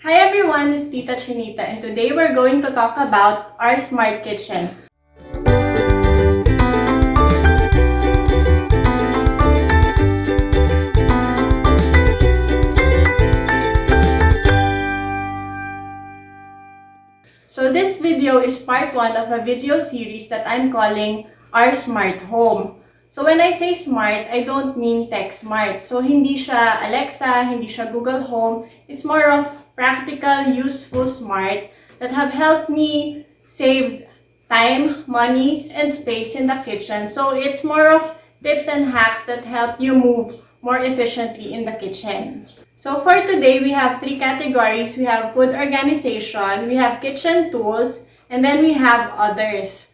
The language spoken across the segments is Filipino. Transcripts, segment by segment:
Hi everyone, it's Tita Chinita and today we're going to talk about our smart kitchen. So this video is part 1 of a video series that I'm calling Our Smart Home. So when I say smart, I don't mean tech smart. So hindi siya Alexa, hindi siya Google Home. It's more of practical, useful smart that have helped me save time, money, and space in the kitchen. So it's more of tips and hacks that help you move more efficiently in the kitchen. So for today, we have 3 categories. We have food organization, we have kitchen tools, and then we have others.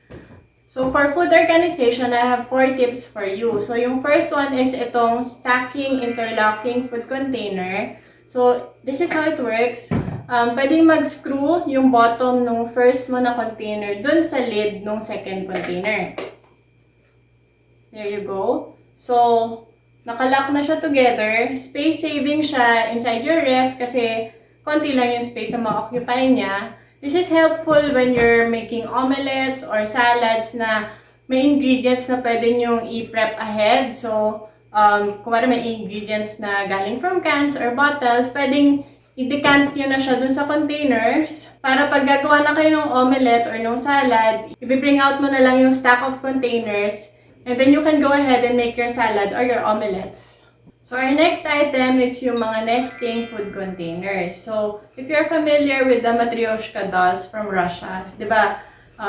So for food organization, I have 4 tips for you. So yung first one is itong stacking interlocking food container. So this is how it works. Pwedeng mag-screw yung bottom nung first mo na container dun sa lid nung second container. There you go. So nakalock na siya together. Space saving siya inside your ref kasi konti lang yung space na ma-occupy niya. This is helpful when you're making omelets or salads na may ingredients na pwede nyong i-prep ahead. So, kung may ingredients na galing from cans or bottles, pwedeng i-decant nyo na siya dun sa containers. Para pag gagawa na kayo ng omelette or ng salad, i-bring out mo na lang yung stack of containers. And then you can go ahead and make your salad or your omelets. So our next item is yung mga nesting food containers. So if you're familiar with the matryoshka dolls from Russia, di ba?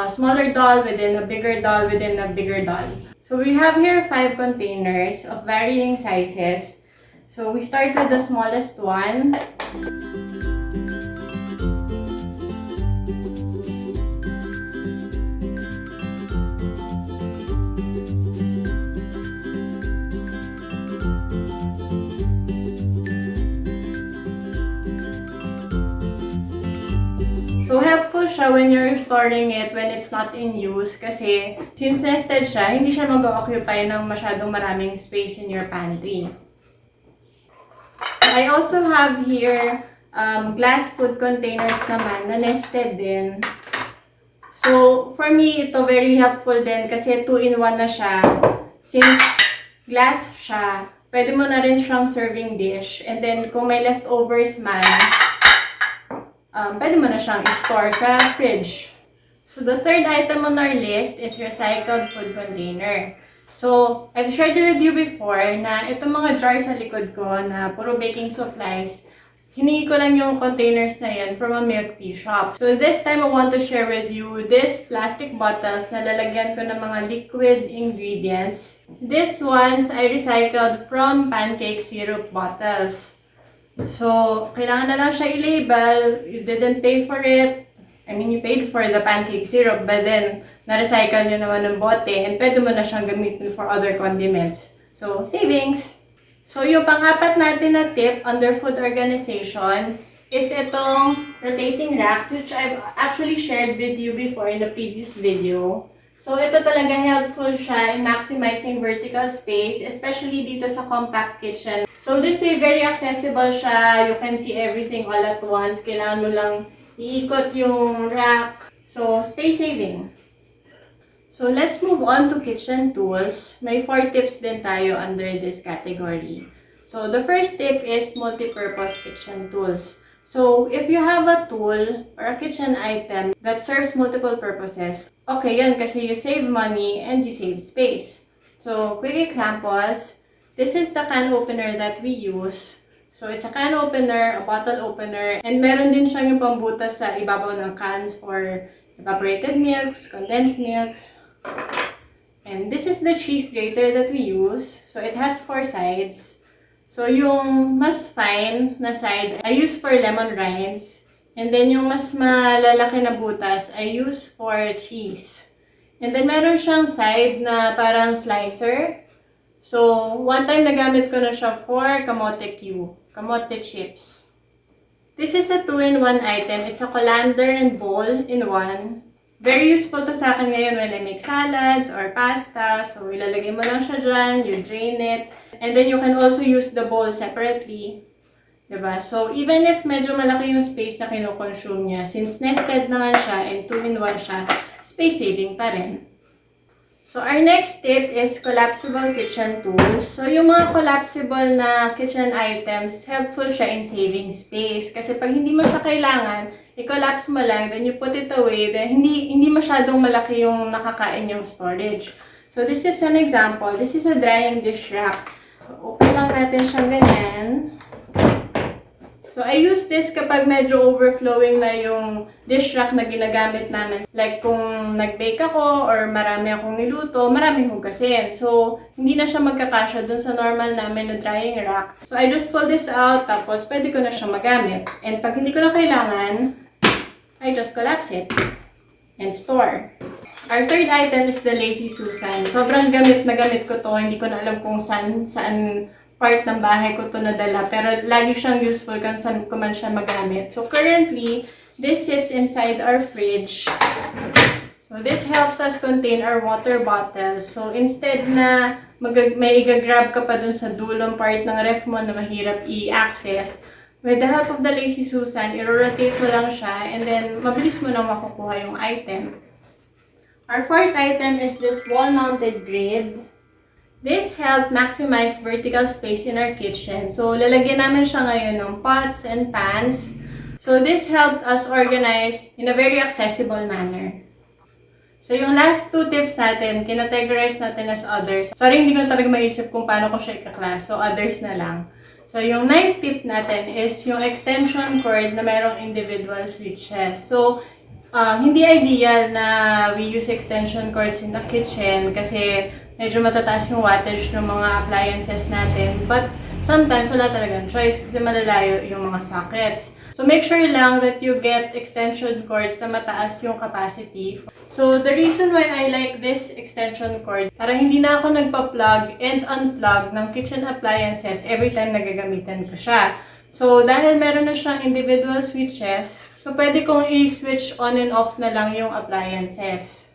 Smaller doll within a bigger doll within a bigger doll. So we have here 5 containers of varying sizes. So we start with the smallest one. So, helpful siya when you're storing it when it's not in use kasi since nested siya, hindi siya mag-occupy ng masyadong maraming space in your pantry. So, I also have here glass food containers naman na nested din. So, for me, ito very helpful din kasi 2-in-1 na siya. Since glass siya, pwede mo na rin siyang serving dish. And then, kung may leftovers man, pwede mo na siyang i-store sa fridge. So, the third item on our list is recycled food container. So, I've shared with you before na itong mga jars sa likod ko na puro baking supplies, hiningi ko lang yung containers na yan from a milk tea shop. So, this time I want to share with you these plastic bottles na lalagyan ko ng mga liquid ingredients. These ones I recycled from pancake syrup bottles. So, kailangan na lang siya i-label. You didn't pay for it. I mean, you paid for the pancake syrup, but then, na-recycle nyo naman ng bote and pwede mo na siyang gamitin for other condiments. So, savings! So, yung pang-apat natin na tip under food organization is itong rotating racks, which I've actually shared with you before in the previous video. So, ito talaga helpful siya in maximizing vertical space, especially dito sa compact kitchen. So, this way, very accessible siya. You can see everything all at once. Kailangan mo lang iikot yung rack. So, space saving. So, let's move on to kitchen tools. May 4 tips din tayo under this category. So, the first tip is multipurpose kitchen tools. So, if you have a tool or a kitchen item that serves multiple purposes, okay yan kasi you save money and you save space. So, quick examples. This is the can opener that we use. So, it's a can opener, a bottle opener, and meron din siyang yung pambutas sa ibabaw ng cans for evaporated milks, condensed milks. And this is the cheese grater that we use. So, it has 4 sides. So, yung mas fine na side, I use for lemon rinds. And then, yung mas malalaki na butas, I use for cheese. And then, meron siyang side na parang slicer. So, one time nagamit ko na siya for kamote kamote chips. This is a 2-in-1 item. It's a colander and bowl in one. Very useful to sa akin ngayon when I make salads or pasta. So, ilalagay mo lang siya dyan, you drain it. And then you can also use the bowl separately. Diba? So, even if medyo malaki yung space na kinoconsume niya, since nested naman siya and 2-in-1 siya, space saving pa rin. So, our next tip is collapsible kitchen tools. So, yung mga collapsible na kitchen items, helpful siya in saving space. Kasi pag hindi mo siya kailangan, i-collapse mo lang, then you put it away, then hindi masyadong malaki yung nakakain yung storage. So, this is an example. This is a drying dish rack. So, open lang natin siyang ganyan. So, I use this kapag medyo overflowing na yung dish rack na ginagamit namin. Like, kung nag-bake ako or marami akong niluto, maraming hugasin. So, hindi na siya magkakasya dun sa normal namin na drying rack. So, I just pull this out, tapos pwede ko na siya magamit. And pag hindi ko na kailangan, I just collapse it and store. Our third item is the Lazy Susan. Sobrang gamit na gamit ko to. Hindi ko na alam kung saan part ng bahay ko to nadala. Pero lagi siyang useful kung saan ko man siya magamit. So currently, this sits inside our fridge. So this helps us contain our water bottles. So instead na may i-grab ka pa dun sa dulong part ng ref mo na mahirap i-access, with the help of the Lazy Susan, i-rotate mo lang siya and then mabilis mo na makukuha yung item. Our fourth item is this wall-mounted grid. This helps maximize vertical space in our kitchen. So, lalagyan namin siya ngayon ng pots and pans. So, this helped us organize in a very accessible manner. So, yung last two tips natin, kinategorize natin as others. Sorry, hindi ko na talaga maisip kung paano ko siya ika-class. So, others na lang. So, yung ninth tip natin is yung extension cord na merong individual switches. So, hindi ideal na we use extension cords in the kitchen kasi medyo matataas yung wattage ng mga appliances natin. But sometimes wala talagang choice kasi malalayo yung mga sockets. So make sure lang that you get extension cords na mataas yung capacity. So the reason why I like this extension cord, para hindi na ako nagpa-plug and unplug ng kitchen appliances every time nagagamitan ko siya. So dahil meron na siyang individual switches, so pwede kong i-switch on and off na lang yung appliances.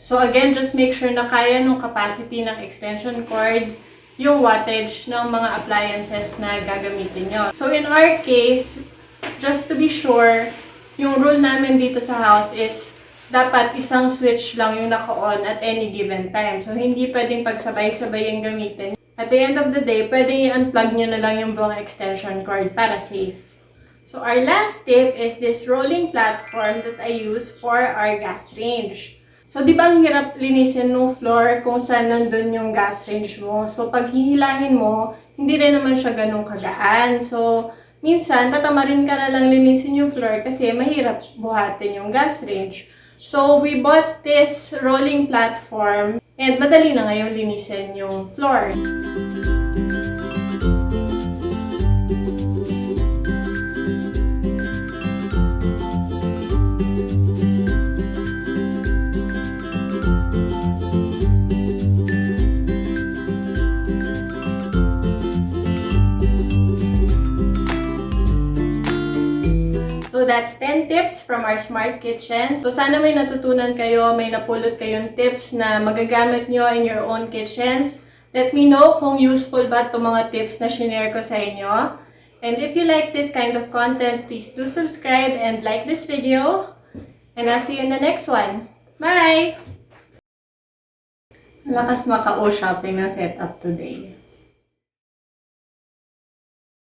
So again, just make sure na kaya nung capacity ng extension cord yung wattage ng mga appliances na gagamitin nyo. So in our case, just to be sure, yung rule namin dito sa house is dapat isang switch lang yung naka-on at any given time. So hindi pwedeng pagsabay-sabay yung gamitin. At the end of the day, pwedeng i-unplug nyo na lang yung buong extension cord para safe. So our last tip is this rolling platform that I use for our gas range. So, di ba ang hirap linisin ng floor kung saan nandun yung gas range mo? So, pag hihilahin mo, hindi rin naman siya ganun kagaan. So, minsan, tatamarin ka na lang linisin yung floor kasi mahirap buhatin yung gas range. So, we bought this rolling platform and madali na ngayon linisin yung floor. So that's 10 tips from our smart kitchen. So sana may natutunan kayo, may napulot kayong tips na magagamit nyo in your own kitchens. Let me know kung useful ba itong mga tips na shinare ko sa inyo. And if you like this kind of content, please do subscribe and like this video. And I'll see you in the next one. Bye! Malakas Macao shopping na setup today.